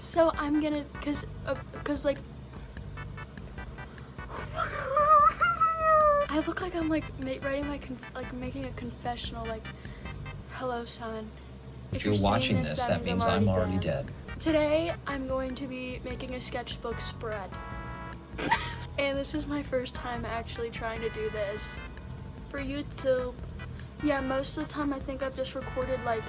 So I'm gonna, cause like, I look like I'm like writing my making a confessional, like, hello son. If you're watching this, that means I'm already dead. Today I'm going to be making a sketchbook spread. And this is my first time actually trying to do this for YouTube. Yeah, most of the time I think I've just recorded like,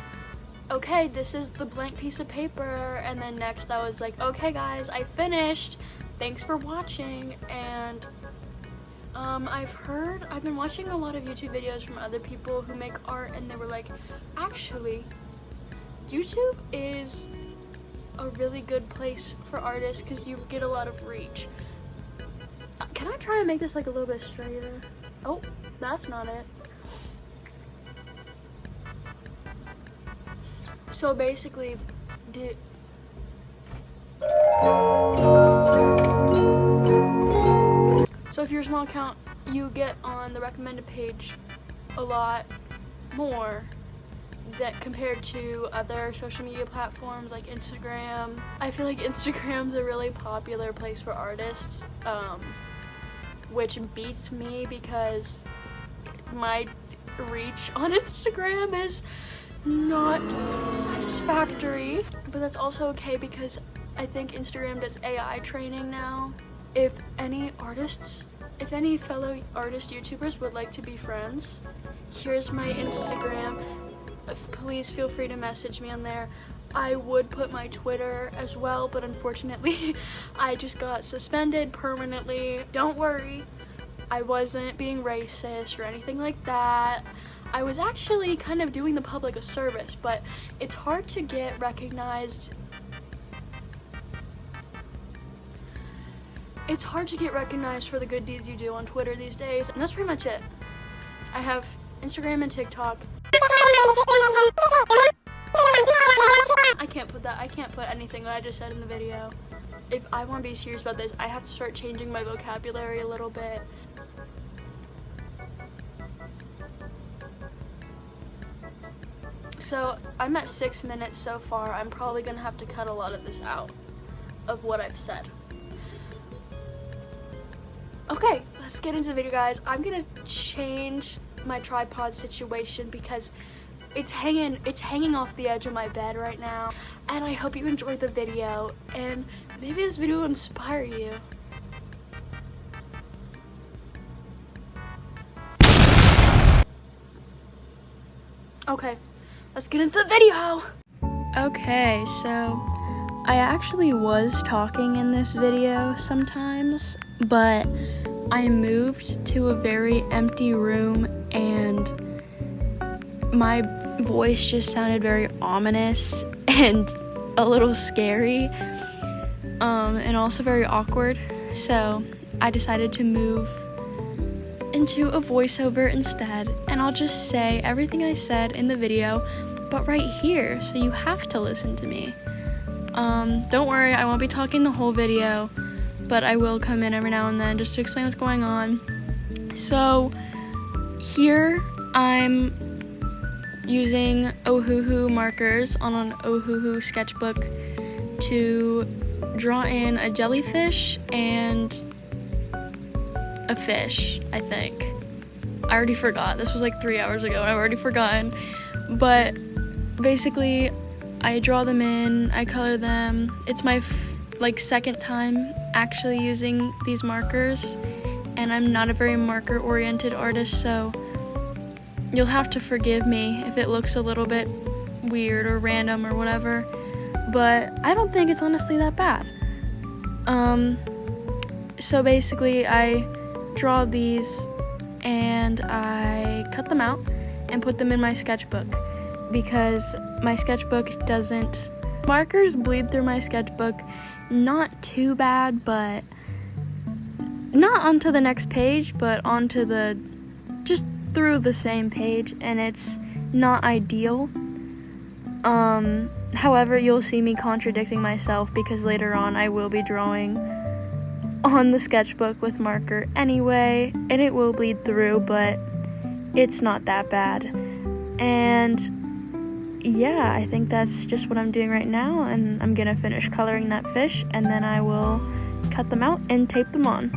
okay, this is the blank piece of paper, and then next I was like, okay guys, I finished, thanks for watching. And I've been watching a lot of YouTube videos from other people who make art, and they were like, actually, YouTube is a really good place for artists because you get a lot of reach. Can I try and make this like a little bit straighter? Oh, that's not it. So basically, so if you're a small account, you get on the recommended page a lot more that compared to other social media platforms like Instagram. I feel like Instagram's a really popular place for artists, which beats me because my reach on Instagram is not satisfactory. But that's also okay because I think Instagram does AI training now. If any fellow artist YouTubers would like to be friends, here's my Instagram. Please feel free to message me on there. I would put my Twitter as well, but unfortunately I just got suspended permanently. Don't worry, I wasn't being racist or anything like that. I was actually kind of doing the public a service, but it's hard to get recognized. It's hard to get recognized for the good deeds you do on Twitter these days, and that's pretty much it. I have Instagram and TikTok. I can't put anything that I just said in the video. If I want to be serious about this, I have to start changing my vocabulary a little bit. So I'm at 6 minutes so far. I'm probably gonna have to cut a lot of this out of what I've said. Okay, let's get into the video, guys. I'm gonna change my tripod situation because it's hanging off the edge of my bed right now, and I hope you enjoyed the video, and maybe this video will inspire you. Okay, let's get into the video. Okay, so I actually was talking in this video sometimes, but I moved to a very empty room and my voice just sounded very ominous and a little scary, and also very awkward. So I decided to move into a voiceover instead, and I'll just say everything I said in the video, but right here, so you have to listen to me. Don't worry, I won't be talking the whole video, but I will come in every now and then just to explain what's going on. So here I'm using Ohuhu markers on an Ohuhu sketchbook to draw in a jellyfish and a fish, I think. I already forgot. This was like 3 hours ago and I've already forgotten. But basically, I draw them in, I color them. It's my second time actually using these markers, and I'm not a very marker-oriented artist, so you'll have to forgive me if it looks a little bit weird or random or whatever, but I don't think it's honestly that bad. So basically I draw these and I cut them out and put them in my sketchbook because my sketchbook doesn't... Markers bleed through my sketchbook, not too bad, but not onto the next page, but onto just through the same page, and it's not ideal. However, you'll see me contradicting myself because later on I will be drawing on the sketchbook with marker anyway, and it will bleed through, but it's not that bad. And yeah, I think that's just what I'm doing right now, and I'm gonna finish coloring that fish, and then I will cut them out and tape them on.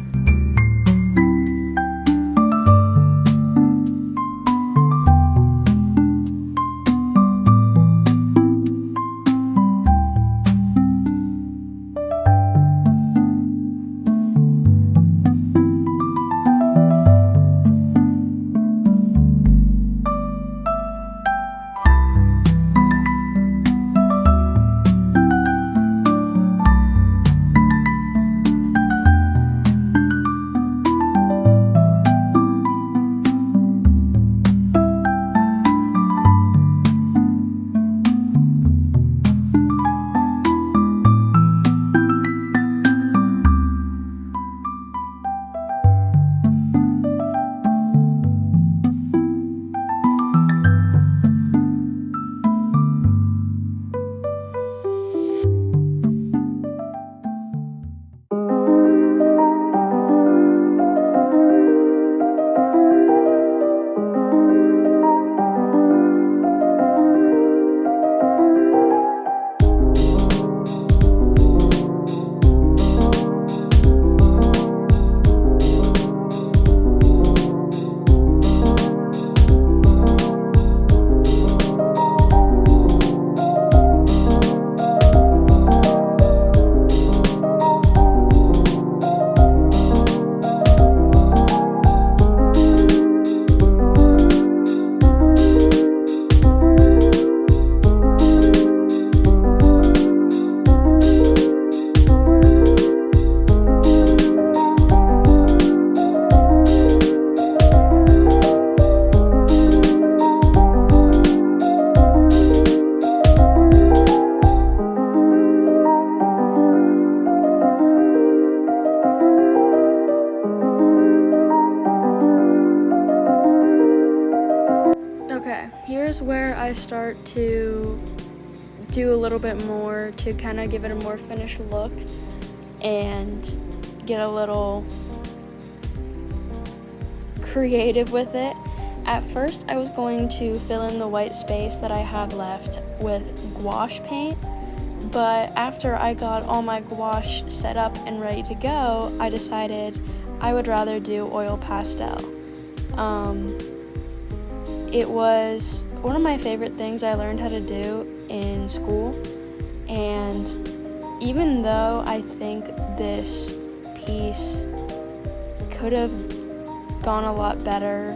Okay, here's where I start to do a little bit more to kind of give it a more finished look and get a little creative with it. At first, I was going to fill in the white space that I had left with gouache paint, but after I got all my gouache set up and ready to go, I decided I would rather do oil pastel. It was one of my favorite things I learned how to do in school, and even though I think this piece could have gone a lot better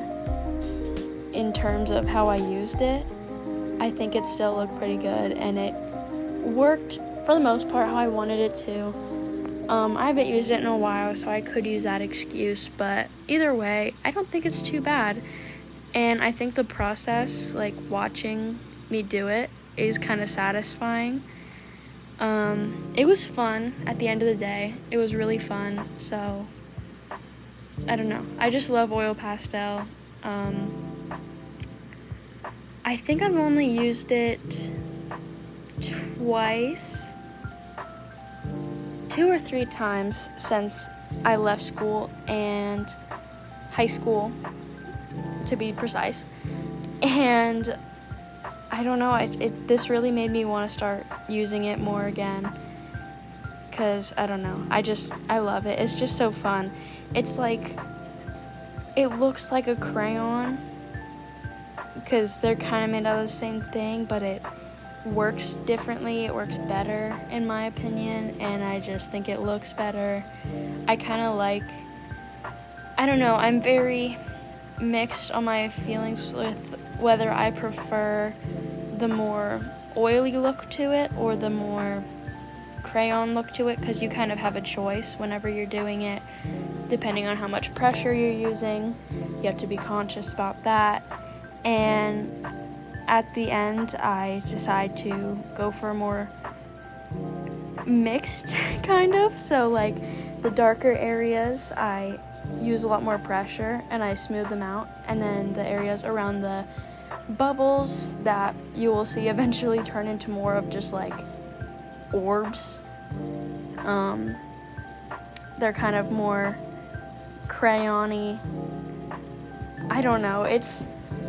in terms of how I used it, I think it still looked pretty good, and it worked for the most part how I wanted it to. I haven't used it in a while, so I could use that excuse, but either way, I don't think it's too bad. And I think the process, like watching me do it, is kind of satisfying. It was fun at the end of the day. It was really fun, so I don't know. I just love oil pastel. I think I've only used it twice, 2 or 3 times since I left school and high school, to be precise. And I don't know, this really made me want to start using it more again, because I don't know, I love it. It's just so fun. It's like, it looks like a crayon because they're kind of made out of the same thing, but it works differently. It works better in my opinion, and I just think it looks better. I kind of like, I don't know, I'm very mixed on my feelings with whether I prefer the more oily look to it or the more crayon look to it, because you kind of have a choice whenever you're doing it, depending on how much pressure you're using. You have to be conscious about that. And at the end, I decide to go for a more mixed kind of, so like the darker areas I use a lot more pressure and I smooth them out, and then the areas around the bubbles that you will see eventually turn into more of just like orbs, they're kind of more crayon-y. I don't know, it's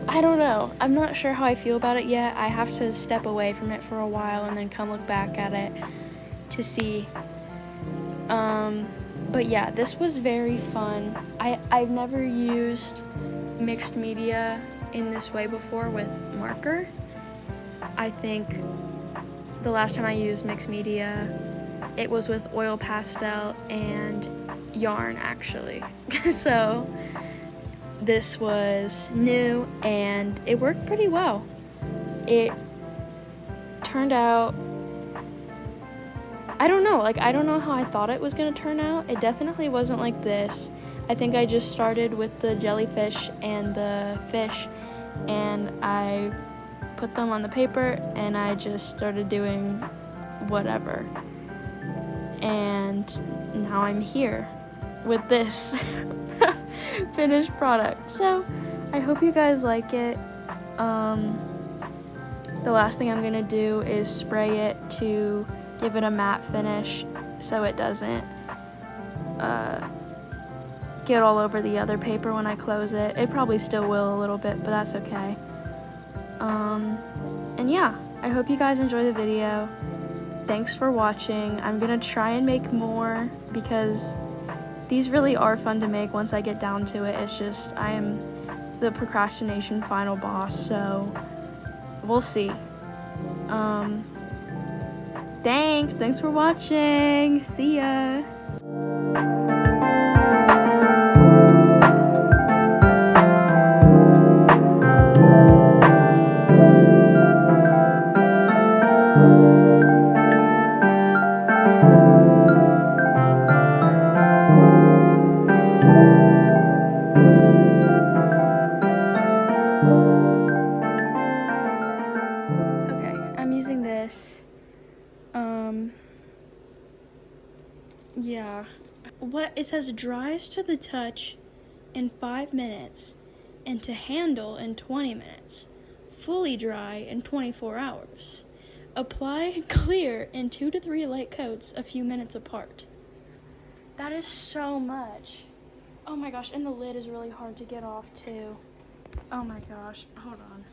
I don't know. I'm not sure how I feel about it yet. I have to step away from it for a while and then come look back at it to see. But yeah, this was very fun. I've never used mixed media in this way before with marker. I think the last time I used mixed media, it was with oil pastel and yarn actually. So this was new and it worked pretty well. It turned out, I don't know how I thought it was gonna turn out. It definitely wasn't like this. I think I just started with the jellyfish and the fish and I put them on the paper and I just started doing whatever. And now I'm here with this finished product. So I hope you guys like it. The last thing I'm gonna do is spray it to give it a matte finish so it doesn't get all over the other paper when I close it. It probably still will a little bit, but that's okay. And yeah, I hope you guys enjoy the video. Thanks for watching. I'm gonna try and make more because these really are fun to make once I get down to it. It's just I am the procrastination final boss, so we'll see. Thanks for watching. See ya. I'm using this. Yeah. What it says dries to the touch in 5 minutes and to handle in 20 minutes. Fully dry in 24 hours. Apply clear in 2 to 3 light coats a few minutes apart. That is so much. Oh my gosh, and the lid is really hard to get off too. Oh my gosh, hold on.